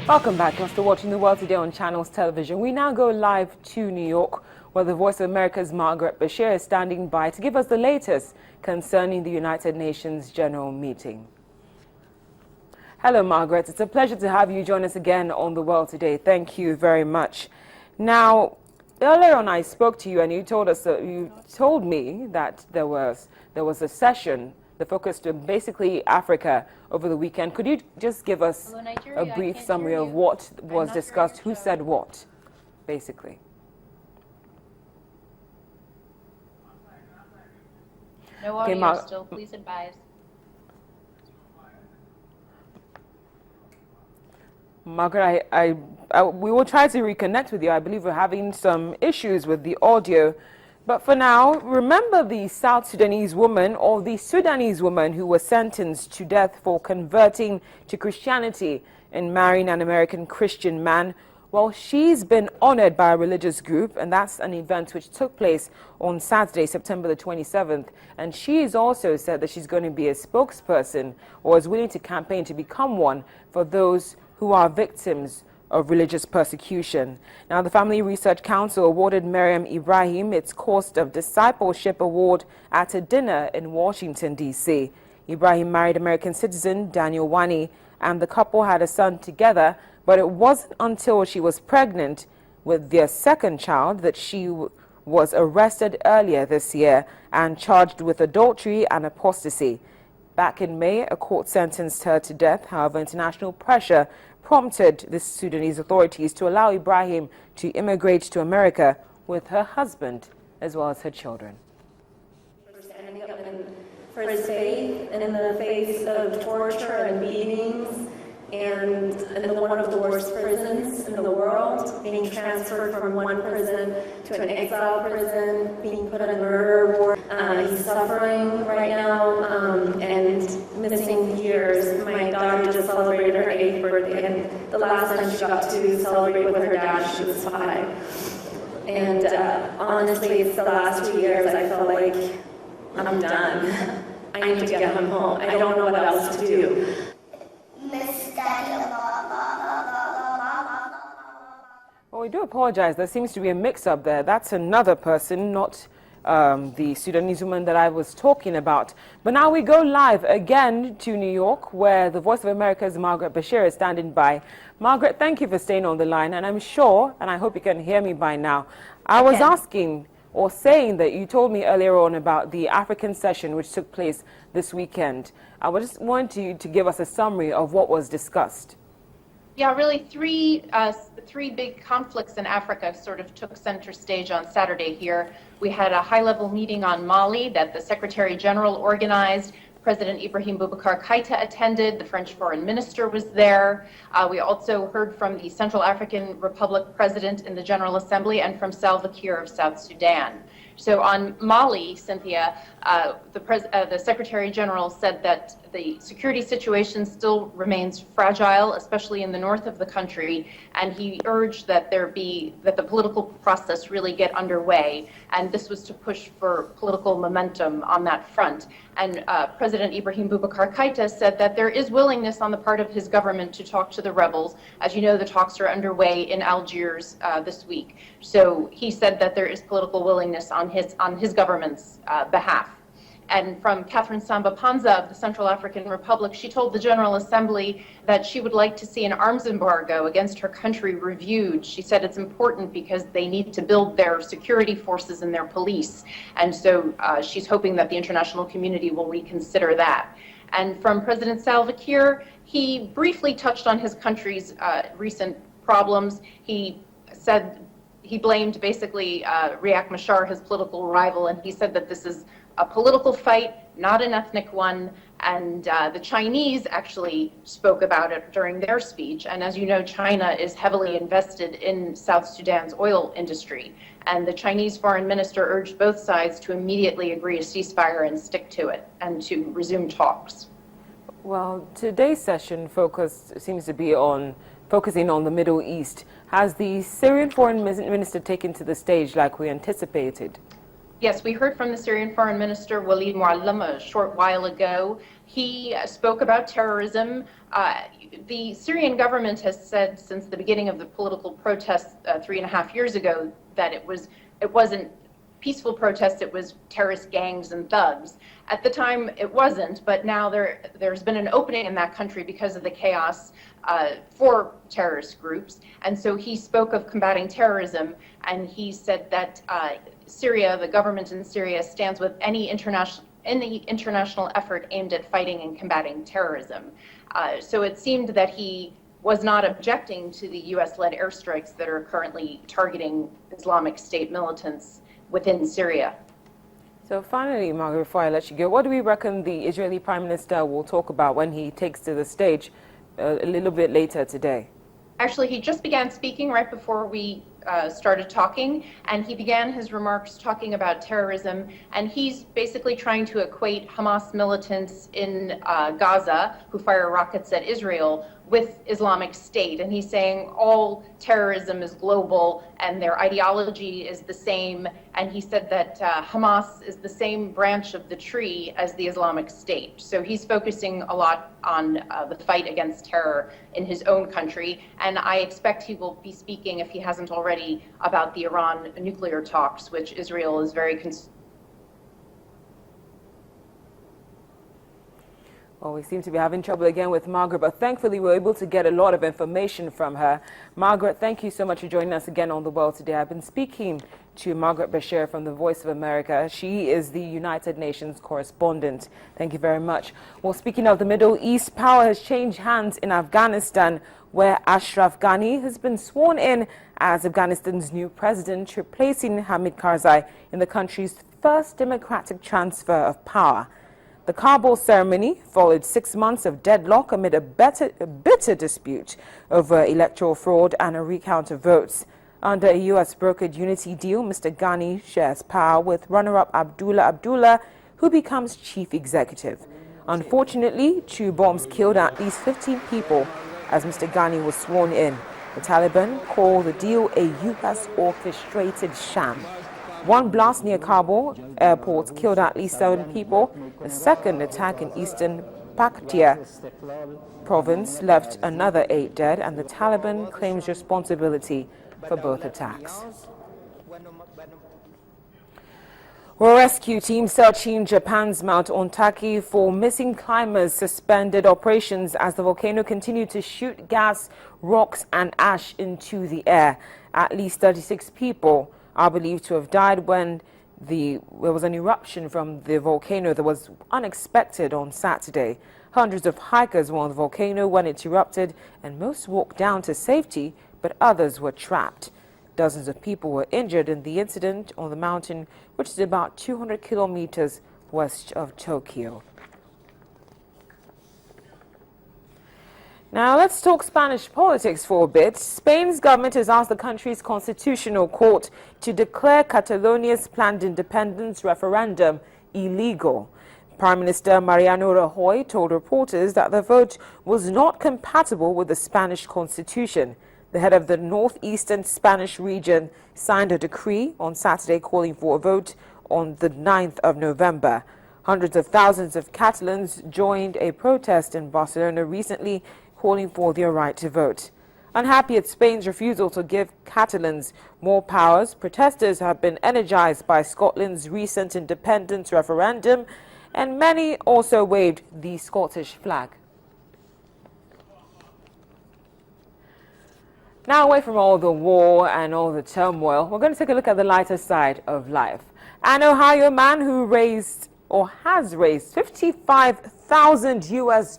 Welcome back. You're still watching The World Today on Channels Television. We now go live to New York, where the Voice of America's Margaret Bashir is standing by to give us the latest concerning the United Nations General Meeting. Hello, Margaret. It's a pleasure to have you join us again on The World Today. Thank you very much. Now, earlier on, I spoke to you, and you told me that there was a session, the focus to basically Africa over the weekend. Could you just give us a brief summary of what was discussed, who said what, basically? No audio still, please advise. Margaret, we will try to reconnect with you. I believe we're having some issues with the audio. But for now, remember the South Sudanese woman, or the Sudanese woman who was sentenced to death for converting to Christianity and marrying an American Christian man. Well, she's been honored by a religious group, and that's an event which took place on Saturday, September the 27th. And she has also said that she's going to be a spokesperson, or is willing to campaign to become one, for those who are victims of religious persecution. Now, the Family Research Council awarded Miriam Ibrahim its Cost of Discipleship Award at a dinner in Washington, D.C. Ibrahim married American citizen Daniel Wani, and the couple had a son together, but it wasn't until she was pregnant with their second child that she was arrested earlier this year and charged with adultery and apostasy. Back in May, a court sentenced her to death. However, international pressure prompted the Sudanese authorities to allow Ibrahim to immigrate to America with her husband as well as her children. For standing up for his faith in the face of torture and beatings, and in one of the worst prisons in the world, being transferred from one prison to an exile prison, being put in a murder ward. He's suffering right now and missing years. My daughter just celebrated her 8th birthday, and the last time she got to celebrate with her dad, she was 5. And honestly, it's the last 2 years I felt like I'm done. I need to get him home. I don't know what else to do. Well, we do apologize. There seems to be a mix-up there. That's another person, not the Sudanese woman that I was talking about. But now we go live again to New York, where the Voice of America's Margaret Bashir is standing by. Margaret, thank you for staying on the line. And I'm sure, and I hope you can hear me by now, I was asking or saying that you told me earlier on about the African session which took place this weekend. I just want you to give us a summary of what was discussed. Yeah, really three big conflicts in Africa sort of took center stage on Saturday here. We had a high-level meeting on Mali that the Secretary General organized. President Ibrahim Boubacar Keïta attended. The French foreign minister was there. We also heard from the Central African Republic president in the General Assembly and from Salva Kiir of South Sudan. So on Mali, Cynthia, the Secretary General said that the security situation still remains fragile, especially in the north of the country, and he urged that the political process really get underway, and this was to push for political momentum on that front. And President Ibrahim Boubacar Keïta said that there is willingness on the part of his government to talk to the rebels. As you know, the talks are underway in Algiers this week. So he said that there is political willingness on his government's behalf. And from Catherine Samba Panza of the Central African Republic, she told the General Assembly that she would like to see an arms embargo against her country reviewed. She said it's important because they need to build their security forces and their police. And so she's hoping that the international community will reconsider that. And from President Salva Kiir, he briefly touched on his country's recent problems. He said he blamed basically Riek Machar, his political rival, and he said that this is a political fight, not an ethnic one, and the Chinese actually spoke about it during their speech. And as you know, China is heavily invested in South Sudan's oil industry, and the Chinese foreign minister urged both sides to immediately agree a ceasefire and stick to it, and to resume talks. Well, today's session seems to be focusing on the Middle East. Has the Syrian foreign minister taken to the stage like we anticipated? Yes, we heard from the Syrian Foreign Minister Walid Muallim a short while ago. He spoke about terrorism. The Syrian government has said since the beginning of the political protests 3.5 years ago that it wasn't peaceful protests, it was terrorist gangs and thugs. At the time, it wasn't, but now there's been an opening in that country because of the chaos for terrorist groups. And so he spoke of combating terrorism, and he said that Syria, the government in Syria, stands with any international effort aimed at fighting and combating terrorism. So it seemed that he was not objecting to the US-led airstrikes that are currently targeting Islamic State militants within Syria. So finally, Margaret, before I let you go, what do we reckon the Israeli Prime Minister will talk about when he takes to the stage a little bit later today? Actually, he just began speaking right before we started talking, and he began his remarks talking about terrorism, and he's basically trying to equate Hamas militants in Gaza who fire rockets at Israel with Islamic State, and he's saying all terrorism is global and their ideology is the same, and he said that Hamas is the same branch of the tree as the Islamic State. So he's focusing a lot on the fight against terror in his own country, and I expect he will be speaking, if he hasn't already, about the Iran nuclear talks, which Israel is very concerned. Well, we seem to be having trouble again with Margaret, but thankfully we were able to get a lot of information from her. Margaret, thank you so much for joining us again on The World Today. I've been speaking to Margaret Bashir from the Voice of America. She is the United Nations correspondent. Thank you very much. Well, speaking of the Middle East, power has changed hands in Afghanistan, where Ashraf Ghani has been sworn in as Afghanistan's new president, replacing Hamid Karzai in the country's first democratic transfer of power. The Kabul ceremony followed 6 months of deadlock amid a bitter dispute over electoral fraud and a recount of votes. Under a U.S. brokered unity deal, Mr. Ghani shares power with runner-up Abdullah, who becomes chief executive. Unfortunately, 2 bombs killed at least 15 people as Mr. Ghani was sworn in. The Taliban call the deal a U.S.-orchestrated sham. One blast near Kabul airport killed at least 7 people. A second attack in eastern Paktia province left another 8 dead, and the Taliban claims responsibility for both attacks. Well, rescue teams searching Japan's Mount Ontake for missing climbers suspended operations as the volcano continued to shoot gas, rocks and ash into the air. At least 36 people are believed to have died when there was an eruption from the volcano that was unexpected on Saturday. Hundreds of hikers were on the volcano when it erupted, and most walked down to safety, but others were trapped. Dozens of people were injured in the incident on the mountain, which is about 200 kilometers west of Tokyo. Now let's talk Spanish politics for a bit. Spain's government has asked the country's constitutional court to declare Catalonia's planned independence referendum illegal. Prime Minister Mariano Rajoy told reporters that the vote was not compatible with the Spanish constitution. The head of the northeastern Spanish region signed a decree on Saturday calling for a vote on the 9th of November. Hundreds of thousands of Catalans joined a protest in Barcelona recently calling for their right to vote. Unhappy at Spain's refusal to give Catalans more powers, protesters have been energized by Scotland's recent independence referendum, and many also waved the Scottish flag. Now, away from all the war and all the turmoil, we're going to take a look at the lighter side of life. An Ohio man who has raised $55,000 US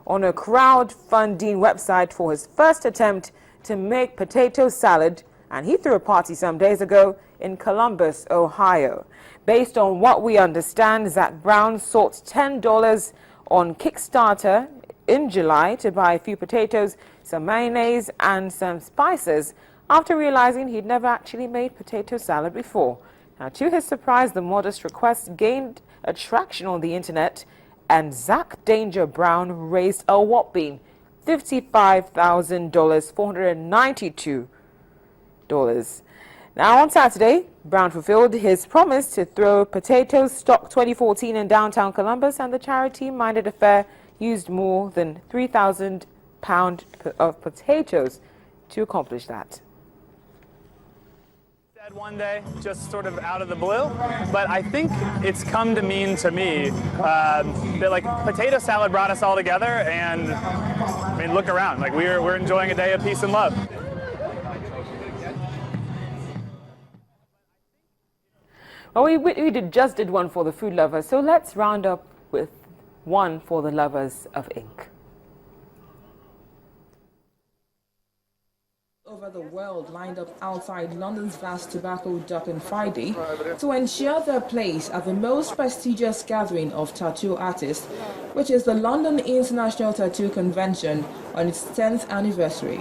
on a crowdfunding website for his first attempt to make potato salad, and he threw a party some days ago in Columbus, Ohio. Based on what we understand, Zach Brown sought $10 on Kickstarter in July to buy a few potatoes, some mayonnaise and some spices after realizing he'd never actually made potato salad before. Now, to his surprise, the modest request gained attraction on the internet, and Zach Danger Brown raised a whopping $55,492. Now, on Saturday, Brown fulfilled his promise to throw Potato Stock 2014 in downtown Columbus, and the charity-minded affair used more than 3,000 pounds of potatoes to accomplish that. One day, just sort of out of the blue, but I think it's come to mean to me that like potato salad brought us all together, and I mean, look around, like we're enjoying a day of peace and love. Well, we just did one for the food lovers, so let's round up with one for the lovers of ink. Over the world lined up outside London's vast tobacco dock on Friday to ensure their place at the most prestigious gathering of tattoo artists, which is the London International Tattoo Convention on its 10th anniversary.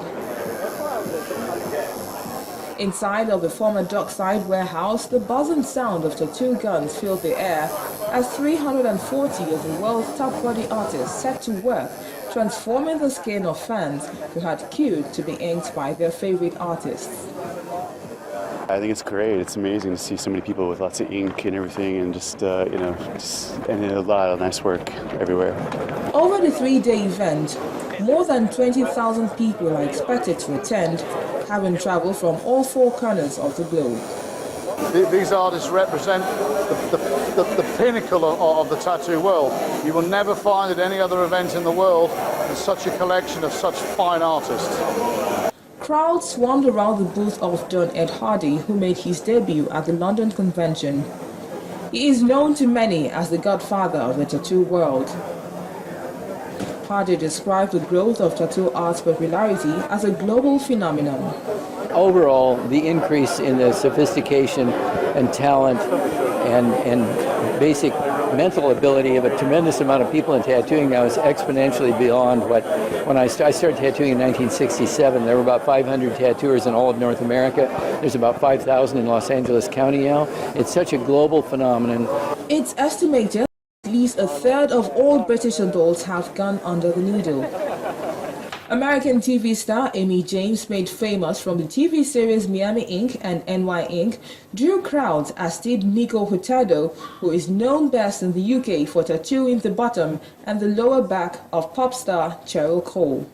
Inside of the former dockside warehouse, the buzzing sound of tattoo guns filled the air as 340 of the world's top body artists set to work transforming the skin of fans who had queued to be inked by their favorite artists. I think it's great. It's amazing to see so many people with lots of ink and everything, and just and a lot of nice work everywhere. Over the three-day event, more than 20,000 people are expected to attend, having traveled from all four corners of the globe. These artists represent the pinnacle of the tattoo world. You will never find at any other event in the world such a collection of such fine artists. Crowds swarmed around the booth of Don Ed Hardy, who made his debut at the London convention. He is known to many as the godfather of the tattoo world. Hardy described the growth of tattoo art's popularity as a global phenomenon. Overall, the increase in the sophistication and talent and basic mental ability of a tremendous amount of people in tattooing now is exponentially beyond what, when I started tattooing in 1967, there were about 500 tattooers in all of North America. There's about 5,000 in Los Angeles County now. It's such a global phenomenon. It's estimated at least a third of all British adults have gone under the needle. American TV star Amy James, made famous from the TV series Miami Ink and NY Ink, drew crowds, as did Nico Hurtado, who is known best in the UK for tattooing the bottom and the lower back of pop star Cheryl Cole.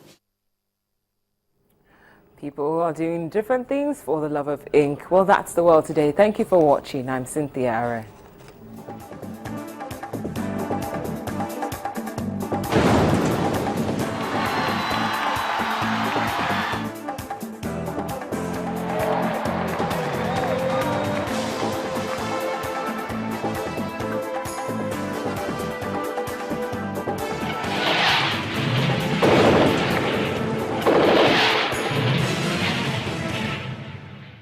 People are doing different things for the love of ink. Well, that's the world today. Thank you for watching. I'm Cynthia Arrow.